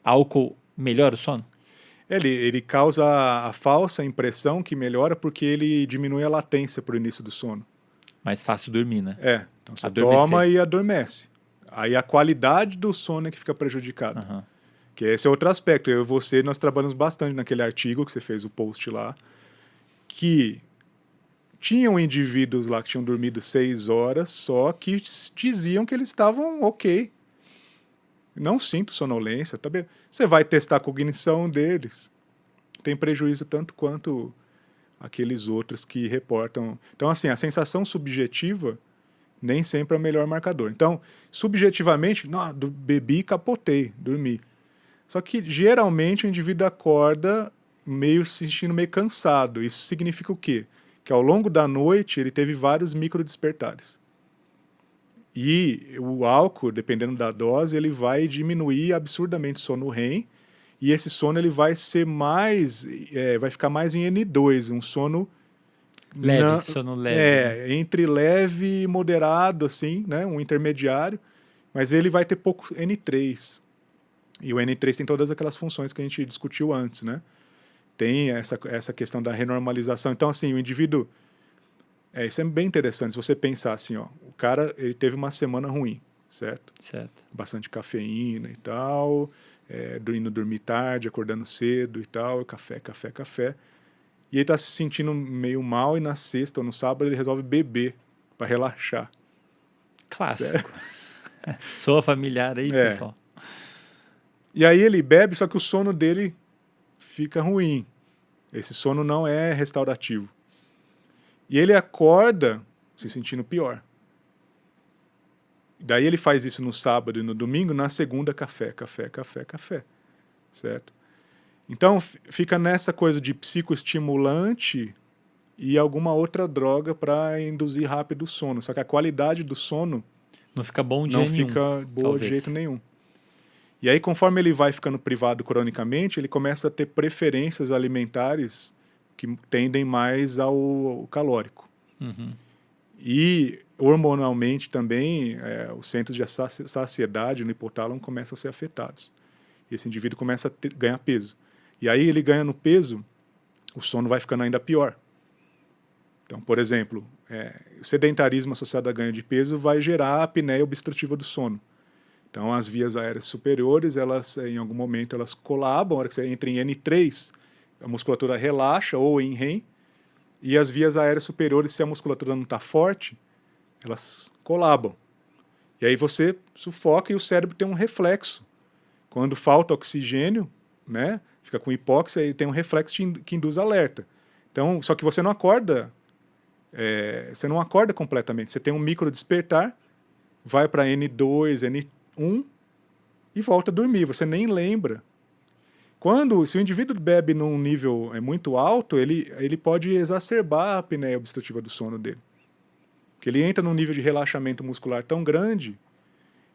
Álcool melhora o sono? Ele causa a falsa impressão que melhora porque ele diminui a latência para o início do sono. Mais fácil dormir, né? Então você Adormecer. toma e adormece. Aí a qualidade do sono é que fica prejudicada. Aham. Que esse é outro aspecto. Eu e você, nós trabalhamos bastante naquele artigo que você fez o post lá, que tinham indivíduos lá que tinham dormido 6 horas, só que diziam que eles estavam ok. Não sinto sonolência, tá bem? Você vai testar a cognição deles. Tem prejuízo tanto quanto aqueles outros que reportam. Então, assim, a sensação subjetiva nem sempre é o melhor marcador. Então, subjetivamente, não, bebi e capotei, dormi. Só que, geralmente, o indivíduo acorda meio se sentindo meio cansado. Isso significa o quê? Que ao longo da noite ele teve vários microdespertares. E o álcool, dependendo da dose, ele vai diminuir absurdamente o sono REM, e esse sono ele vai ser mais, vai ficar mais em N2, um sono Leve, sono leve. Né? Entre leve e moderado, assim, né, um intermediário, mas ele vai ter pouco N3. E o N3 tem todas aquelas funções que a gente discutiu antes, né? Tem essa questão da renormalização. Então, assim, o indivíduo... isso é bem interessante, se você pensar assim, ó, o cara ele teve uma semana ruim, certo? Certo. Bastante cafeína e tal, indo dormir tarde, acordando cedo e tal, café. E ele tá se sentindo meio mal e na sexta ou no sábado ele resolve beber para relaxar. Clássico. Soa familiar aí, pessoal. E aí ele bebe, só que o sono dele fica ruim. Esse sono não é restaurativo. E ele acorda se sentindo pior. Daí ele faz isso no sábado e no domingo, na segunda café. Certo? Então fica nessa coisa de psicoestimulante e alguma outra droga para induzir rápido o sono. Só que a qualidade do sono não fica bom de não fica boa talvez. de jeito nenhum. E aí, conforme ele vai ficando privado cronicamente, ele começa a ter preferências alimentares que tendem mais ao calórico. Uhum. E hormonalmente também, os centros de saciedade no hipotálamo começam a ser afetados. E esse indivíduo começa a ganhar peso. E aí ele ganha no peso, o sono vai ficando ainda pior. Então, por exemplo, o sedentarismo associado a ganho de peso vai gerar a apneia obstrutiva do sono. Então, as vias aéreas superiores, elas, em algum momento, elas colabam. A hora que você entra em N3, a musculatura relaxa, ou em REM, e as vias aéreas superiores, se a musculatura não está forte, elas colabam. E aí você sufoca e o cérebro tem um reflexo. Quando falta oxigênio, né, fica com hipóxia e tem um reflexo que induz alerta. Então, só que você não acorda, você não acorda completamente. Você tem um micro despertar, vai para N2, N1 e volta a dormir. Você nem lembra. Se o indivíduo bebe num nível muito alto, ele pode exacerbar a apneia obstrutiva do sono dele. Porque ele entra num nível de relaxamento muscular tão grande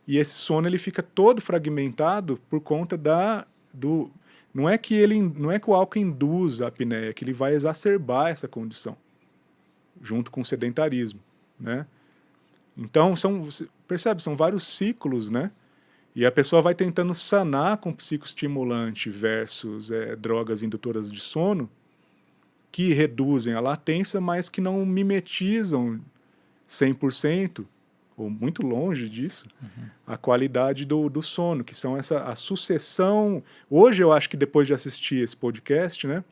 e esse sono ele fica todo fragmentado por conta não é que o álcool induz a apneia, é que ele vai exacerbar essa condição junto com o sedentarismo, né? Então, percebe, são vários ciclos, né? E a pessoa vai tentando sanar com psicoestimulante versus drogas indutoras de sono que reduzem a latência, mas que não mimetizam 100%, ou muito longe disso, a qualidade do sono, que são a sucessão... Hoje eu acho que depois de assistir esse podcast, né,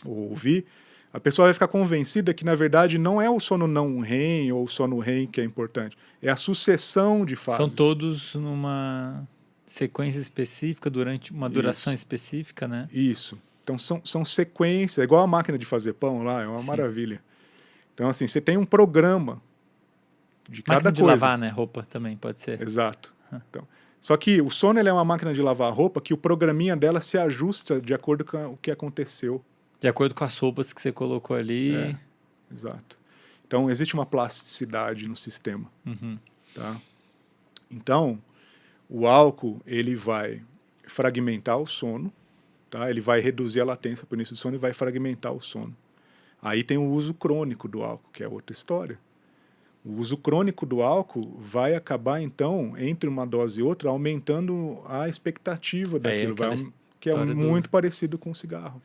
ou ouvir, a pessoa vai ficar convencida que, na verdade, não é o sono não REM ou o sono REM que é importante, é a sucessão de fases. São todos numa sequência específica, durante uma duração específica, né? Isso. Então, são sequências, igual a máquina de fazer pão lá, é uma maravilha. Então, assim, você tem um programa de cada máquina de coisa. lavar, né? Roupa também pode ser. Exato. Então, só que o sono é uma máquina de lavar roupa que o programinha dela se ajusta de acordo com o que aconteceu. De acordo com as roupas que você colocou ali. Exato. Então, existe uma plasticidade no sistema. Uhum. Tá? Então, o álcool, ele vai fragmentar o sono, tá? Ele vai reduzir a latência por início do sono e vai fragmentar o sono. Aí tem o uso crônico do álcool, que é outra história. O uso crônico do álcool vai acabar, então, entre uma dose e outra, aumentando a expectativa daquilo, que é história muito parecido com o cigarro.